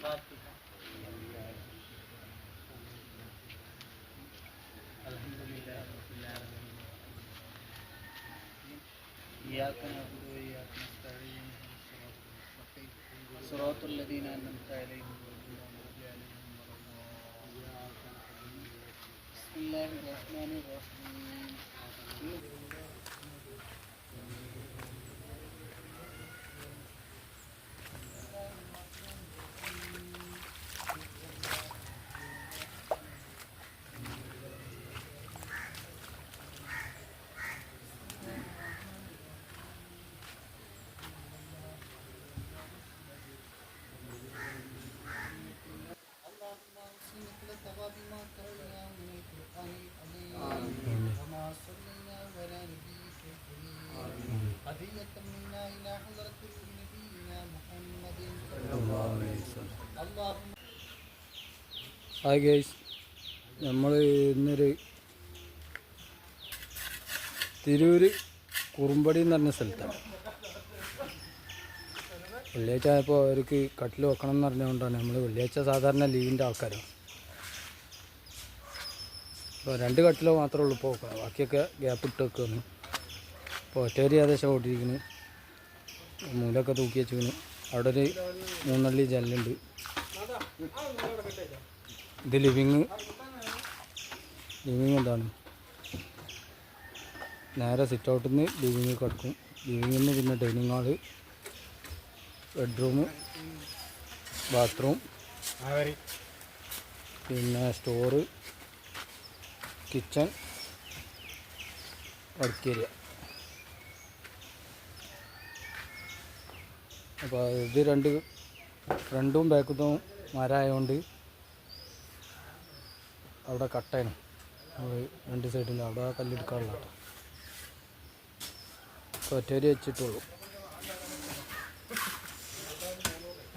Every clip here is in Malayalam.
إياك نعبد وإياك نستعين صراط الذين أنعمت عليهم غير المغضوب عليهم ولا الضالين. بسم الله الرحمن الرحيم. اللهم أوصني كل ثواب ما قرأناه من القرآن العظيم وما صلينا ولا نبيك الكريم هدية منا إلى حضرة نبينا محمد صلى الله عليه وسلم. اللهم ഹായ് ഗൈസ്, നമ്മൾ ഇന്നൊരു തിരൂര് കുറുമ്പടി എന്ന് പറഞ്ഞ സ്ഥലത്താണ്. വെള്ളിയാഴ്ച ആയപ്പോൾ അവർക്ക് കട്ടിൽ വെക്കണം എന്ന് പറഞ്ഞുകൊണ്ടാണ് നമ്മൾ വെള്ളിയാഴ്ച സാധാരണ ലീവിൻ്റെ ആൾക്കാരാണ്. അപ്പോൾ 2 കട്ടിലോ മാത്രമേ ഉള്ളൂ ഇപ്പോൾ വെക്കണം, ബാക്കിയൊക്കെ ഗ്യാപ്പ് ഇട്ട് വെക്കുന്നു. ഇപ്പോൾ ഒറ്റവരി ഏകദേശം ഓടിയിരിക്കുന്നു, മൂലൊക്കെ തൂക്കി വെച്ചിരിക്കുന്നു. അവിടെ ഒരു 3 അള്ളി ജനലുണ്ട്. ഇത് ലിവിങ് എന്താണ് നേരെ സിറ്റ് ഔട്ടിൽ നിന്ന് ലിവിങ് കിടക്കും. ലിവിങ്ങിൽ നിന്ന് പിന്നെ ഡൈനിങ് ഹാള്, ബെഡ്റൂം, ബാത്റൂം, പിന്നെ സ്റ്റോറ്, കിച്ചൺ, വർക്ക് ഏരിയ. അപ്പോൾ ഇത് 2 ഫ്രണ്ടും ബാക്കത്തും മരമായതുകൊണ്ട് അവിടെ കട്ടയാണ്. നമ്മൾ 2 സൈഡിൽ അവിടെ കല്ലെടുക്കാനുള്ള കേട്ടോ. ഒറ്റേരി വെച്ചിട്ടുള്ളൂ.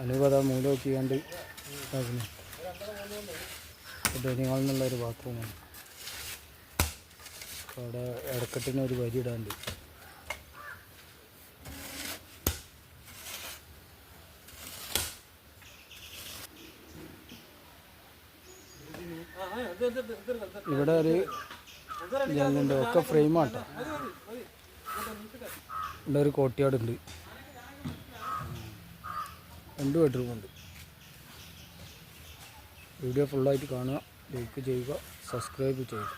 അനുപത മൂല നോക്കി കണ്ട് ഡൈനിങ് ഹാളിൽ നിന്നുള്ളൊരു ബാത്റൂമാണ്. അവിടെ ഇടക്കെട്ടിന് ഒരു വരി ഇടാണ്ട്. ഇവിടെ ഒരു ജനലുണ്ട്, ഒക്കെ ഫ്രെയിമാട്ടോ. ഇവിടെ ഒരു കോട്ടിയാടുണ്ട്, 2 ബെഡ്റൂമുണ്ട്. വീഡിയോ ഫുള്ളായിട്ട് കാണുക, ലൈക്ക് ചെയ്യുക, സബ്സ്ക്രൈബ് ചെയ്യുക.